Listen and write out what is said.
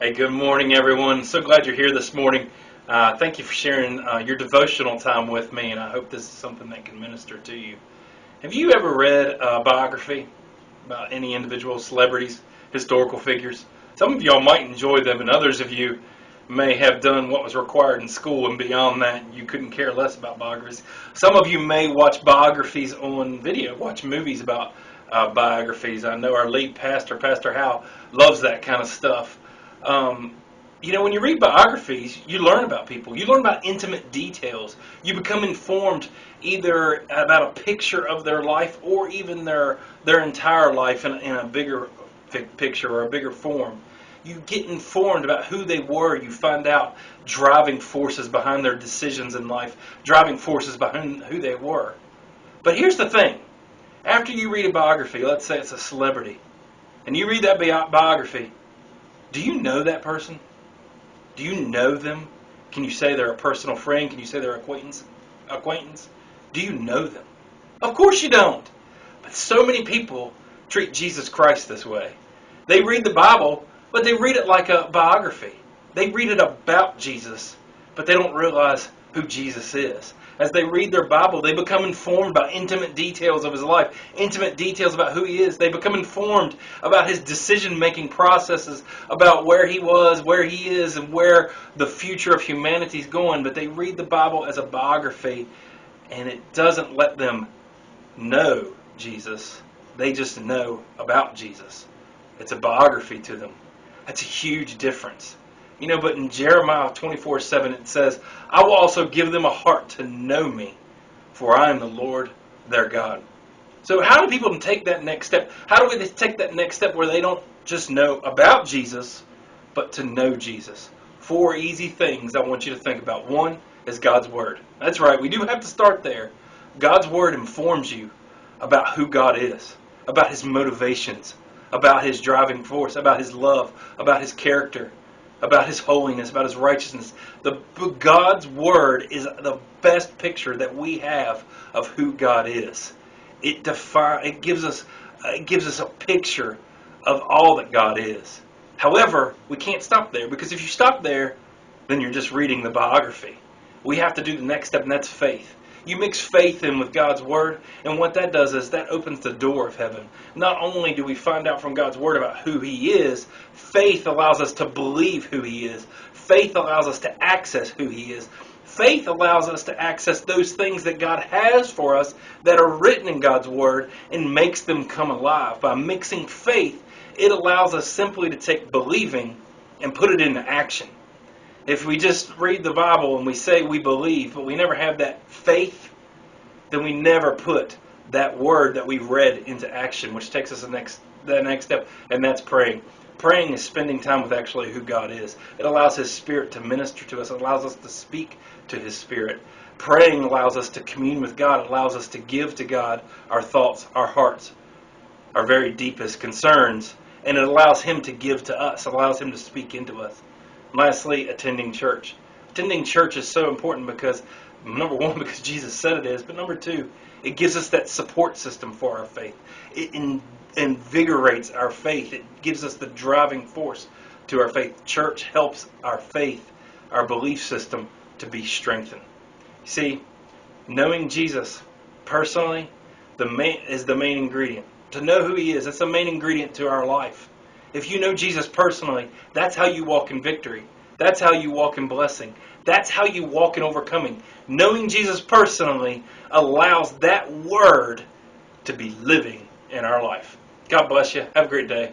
Hey, good morning, everyone. So glad you're here this morning. Thank you for sharing your devotional time with me, and I hope this is something that can minister to you. Have you ever read a biography about any individual celebrities, historical figures? Some of y'all might enjoy them, and others of you may have done what was required in school, and beyond that, you couldn't care less about biographies. Some of you may watch biographies on video, watch movies about biographies. I know our lead pastor, Pastor Hal, loves that kind of stuff. When you read biographies, you learn about people. You learn about intimate details. You become informed either about a picture of their life or even their entire life in a bigger picture or a bigger form. You get informed about who they were. You find out driving forces behind their decisions in life, driving forces behind who they were. But here's the thing. After you read a biography, let's say it's a celebrity, and you read that biography, do you know that person? Do you know them? Can you say they're a personal friend? Can you say they're acquaintance? Do you know them? Of course you don't. But so many people treat Jesus Christ this way. They read the Bible, but they read it like a biography. They read it about Jesus, but they don't realize who Jesus is. As they read their Bible, they become informed about intimate details of his life, intimate details about who he is. They become informed about his decision-making processes, about where he was, where he is, and where the future of humanity is going. But they read the Bible as a biography, and it doesn't let them know Jesus. They just know about Jesus. It's a biography to them. That's a huge difference. But in Jeremiah 24:7 it says, I will also give them a heart to know me, for I am the Lord their God. So how do people take that next step? How do we take that next step where they don't just know about Jesus, but to know Jesus? 4 easy things I want you to think about. 1 is God's Word. That's right, we do have to start there. God's Word informs you about who God is, about his motivations, about his driving force, about his love, about his character, about his holiness, about his righteousness. God's Word is the best picture that we have of who God is. It gives us a picture of all that God is. However, we can't stop there, because if you stop there, then you're just reading the biography. We have to do the next step, and that's faith. You mix faith in with God's Word, and what that does is that opens the door of heaven. Not only do we find out from God's Word about who he is, faith allows us to believe who he is. Faith allows us to access who he is. Faith allows us to access those things that God has for us that are written in God's Word and makes them come alive. By mixing faith, it allows us simply to take believing and put it into action. If we just read the Bible and we say we believe, but we never have that faith, then we never put that word that we've read into action, which takes us the next step, and that's praying. Praying is spending time with actually who God is. It allows his Spirit to minister to us. It allows us to speak to his Spirit. Praying allows us to commune with God. It allows us to give to God our thoughts, our hearts, our very deepest concerns, and it allows him to give to us. It allows him to speak into us. Lastly, attending church. Attending church is so important because, number 1, because Jesus said it is, but number 2, it gives us that support system for our faith. It invigorates our faith. It gives us the driving force to our faith. Church helps our faith, our belief system, to be strengthened. See, knowing Jesus personally is the main ingredient. To know who he is, that's the main ingredient to our life. If you know Jesus personally, that's how you walk in victory. That's how you walk in blessing. That's how you walk in overcoming. Knowing Jesus personally allows that word to be living in our life. God bless you. Have a great day.